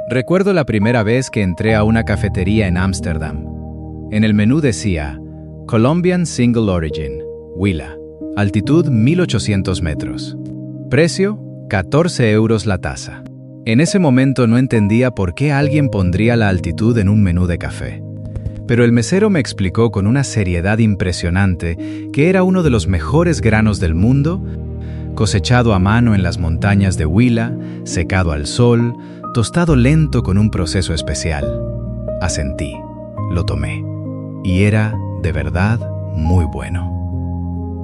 Recuerdo la primera vez que entré a una cafetería en Ámsterdam. En el menú decía Colombian Single Origin, Huila, altitud 1800 metros. Precio, 14 euros la taza. En ese momento no entendía por qué alguien pondría la altitud en un menú de café. Pero el mesero me explicó con una seriedad impresionante que era uno de los mejores granos del mundo, cosechado a mano en las montañas de Huila, secado al sol, tostado lento con un proceso especial. Asentí, lo tomé, y era, de verdad, muy bueno.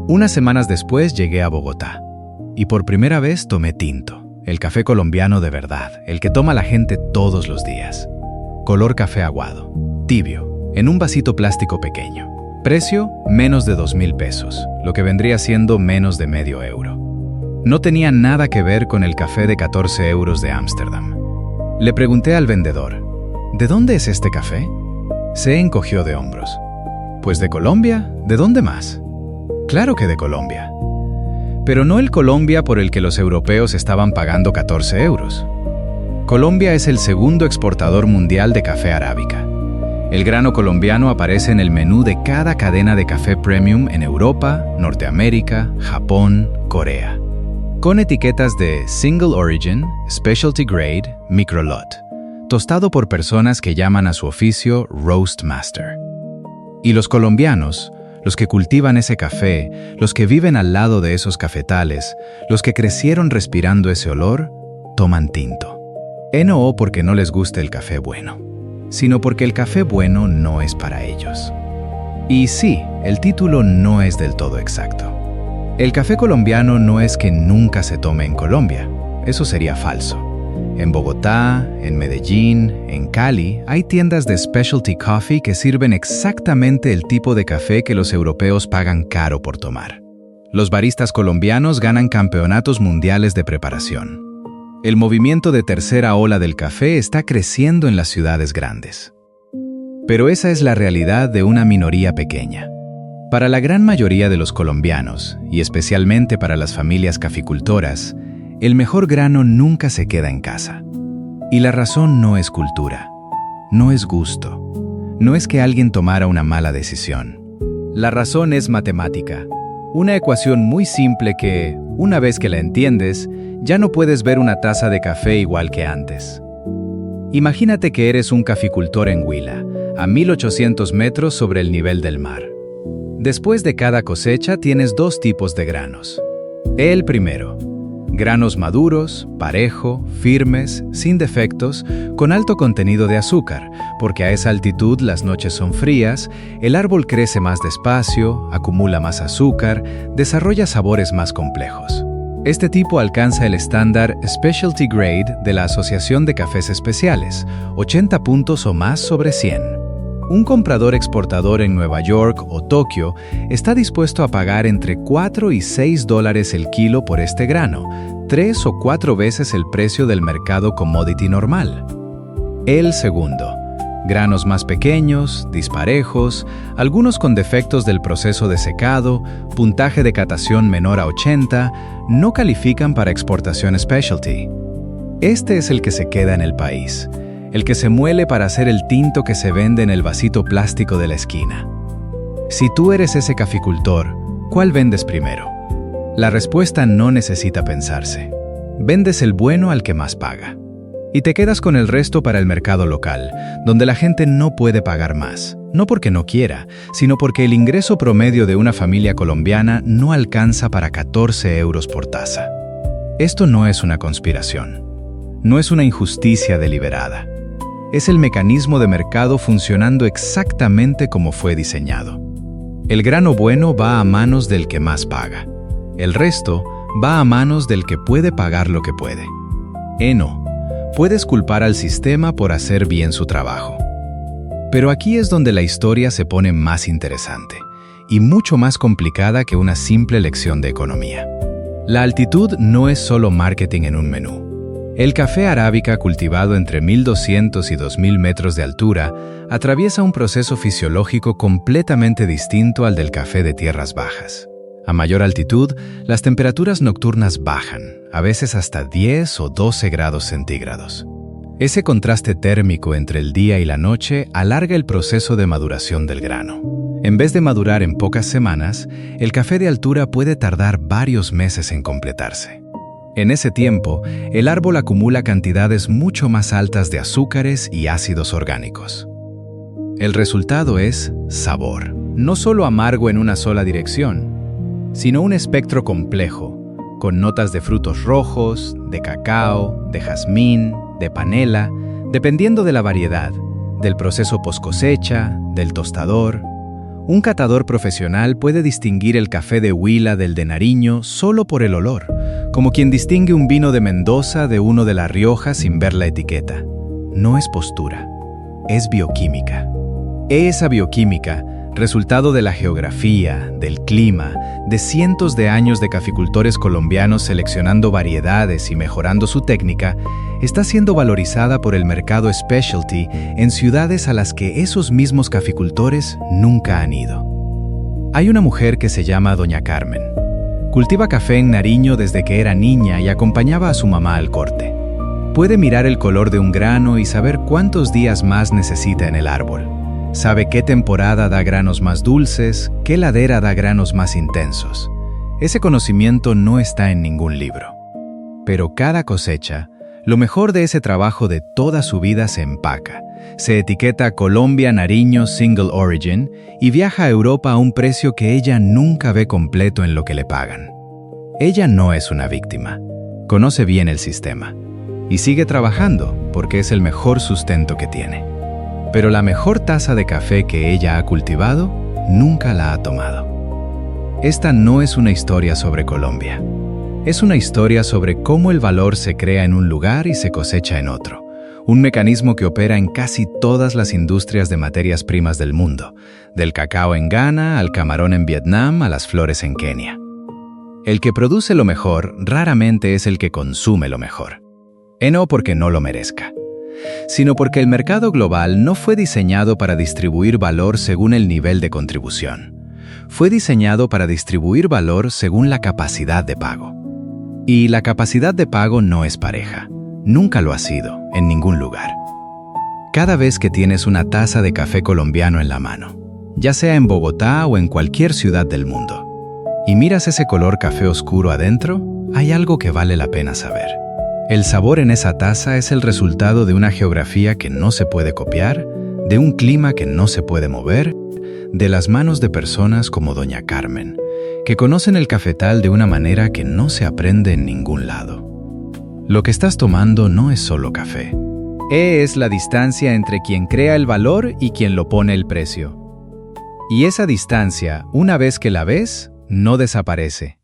Unas semanas después llegué a Bogotá, y por primera vez tomé tinto, el café colombiano de verdad, el que toma la gente todos los días. Color café aguado, tibio, en un vasito plástico pequeño. Precio, menos de 2.000 pesos, lo que vendría siendo menos de medio euro. No tenía nada que ver con el café de 14 euros de Ámsterdam. Le pregunté al vendedor, ¿de dónde es este café? Se encogió de hombros. Pues de Colombia, ¿de dónde más? Claro que de Colombia. Pero no el Colombia por el que los europeos estaban pagando 14 euros. Colombia es el segundo exportador mundial de café arábica. El grano colombiano aparece en el menú de cada cadena de café premium en Europa, Norteamérica, Japón, Corea, con etiquetas de Single Origin, Specialty Grade, Micro Lot, tostado por personas que llaman a su oficio Roast Master. Y los colombianos, los que cultivan ese café, los que viven al lado de esos cafetales, los que crecieron respirando ese olor, toman tinto. No porque no les guste el café bueno, sino porque el café bueno no es para ellos. Y sí, el título no es del todo exacto. El café colombiano no es que nunca se tome en Colombia, eso sería falso. En Bogotá, en Medellín, en Cali, hay tiendas de specialty coffee que sirven exactamente el tipo de café que los europeos pagan caro por tomar. Los baristas colombianos ganan campeonatos mundiales de preparación. El movimiento de tercera ola del café está creciendo en las ciudades grandes. Pero esa es la realidad de una minoría pequeña. Para la gran mayoría de los colombianos, y especialmente para las familias caficultoras, el mejor grano nunca se queda en casa. Y la razón no es cultura, no es gusto, no es que alguien tomara una mala decisión. La razón es matemática, una ecuación muy simple que, una vez que la entiendes, ya no puedes ver una taza de café igual que antes. Imagínate que eres un caficultor en Huila, a 1800 metros sobre el nivel del mar. Después de cada cosecha tienes dos tipos de granos. El primero, granos maduros, parejo, firmes, sin defectos, con alto contenido de azúcar, porque a esa altitud las noches son frías, el árbol crece más despacio, acumula más azúcar, desarrolla sabores más complejos. Este tipo alcanza el estándar Specialty Grade de la Asociación de Cafés Especiales, 80 puntos o más sobre 100. Un comprador exportador en Nueva York o Tokio está dispuesto a pagar entre 4 y 6 dólares el kilo por este grano, 3 o 4 veces el precio del mercado commodity normal. El segundo, granos más pequeños, disparejos, algunos con defectos del proceso de secado, puntaje de catación menor a 80, no califican para exportación specialty. Este es el que se queda en el país, el que se muele para hacer el tinto que se vende en el vasito plástico de la esquina. Si tú eres ese caficultor, ¿cuál vendes primero? La respuesta no necesita pensarse. Vendes el bueno al que más paga. Y te quedas con el resto para el mercado local, donde la gente no puede pagar más, no porque no quiera, sino porque el ingreso promedio de una familia colombiana no alcanza para 14 euros por taza. Esto no es una conspiración, no es una injusticia deliberada. Es el mecanismo de mercado funcionando exactamente como fue diseñado. El grano bueno va a manos del que más paga. El resto va a manos del que puede pagar lo que puede. No. Puedes culpar al sistema por hacer bien su trabajo. Pero aquí es donde la historia se pone más interesante y mucho más complicada que una simple lección de economía. La altitud no es solo marketing en un menú. El café arábica cultivado entre 1200 y 2000 metros de altura atraviesa un proceso fisiológico completamente distinto al del café de tierras bajas. A mayor altitud, las temperaturas nocturnas bajan, a veces hasta 10 o 12 grados centígrados. Ese contraste térmico entre el día y la noche alarga el proceso de maduración del grano. En vez de madurar en pocas semanas, el café de altura puede tardar varios meses en completarse. En ese tiempo, el árbol acumula cantidades mucho más altas de azúcares y ácidos orgánicos. El resultado es sabor, no solo amargo en una sola dirección, sino un espectro complejo, con notas de frutos rojos, de cacao, de jazmín, de panela, dependiendo de la variedad, del proceso post-cosecha, del tostador. Un catador profesional puede distinguir el café de Huila del de Nariño solo por el olor, como quien distingue un vino de Mendoza de uno de La Rioja sin ver la etiqueta. No es postura, es bioquímica. Esa bioquímica, resultado de la geografía, del clima, de cientos de años de caficultores colombianos seleccionando variedades y mejorando su técnica, está siendo valorizada por el mercado specialty en ciudades a las que esos mismos caficultores nunca han ido. Hay una mujer que se llama Doña Carmen. Cultiva café en Nariño desde que era niña y acompañaba a su mamá al corte. Puede mirar el color de un grano y saber cuántos días más necesita en el árbol. Sabe qué temporada da granos más dulces, qué ladera da granos más intensos. Ese conocimiento no está en ningún libro. Pero cada cosecha, lo mejor de ese trabajo de toda su vida se empaca, se etiqueta Colombia Nariño Single Origin y viaja a Europa a un precio que ella nunca ve completo en lo que le pagan. Ella no es una víctima, conoce bien el sistema y sigue trabajando porque es el mejor sustento que tiene. Pero la mejor taza de café que ella ha cultivado, nunca la ha tomado. Esta no es una historia sobre Colombia. Es una historia sobre cómo el valor se crea en un lugar y se cosecha en otro. Un mecanismo que opera en casi todas las industrias de materias primas del mundo, del cacao en Ghana, al camarón en Vietnam, a las flores en Kenia. El que produce lo mejor raramente es el que consume lo mejor. No porque no lo merezca, sino porque el mercado global no fue diseñado para distribuir valor según el nivel de contribución. Fue diseñado para distribuir valor según la capacidad de pago. Y la capacidad de pago no es pareja. Nunca lo ha sido, en ningún lugar. Cada vez que tienes una taza de café colombiano en la mano, ya sea en Bogotá o en cualquier ciudad del mundo, y miras ese color café oscuro adentro, hay algo que vale la pena saber. El sabor en esa taza es el resultado de una geografía que no se puede copiar, de un clima que no se puede mover, de las manos de personas como Doña Carmen, que conocen el cafetal de una manera que no se aprende en ningún lado. Lo que estás tomando no es solo café. Es la distancia entre quien crea el valor y quien lo pone el precio. Y esa distancia, una vez que la ves, no desaparece.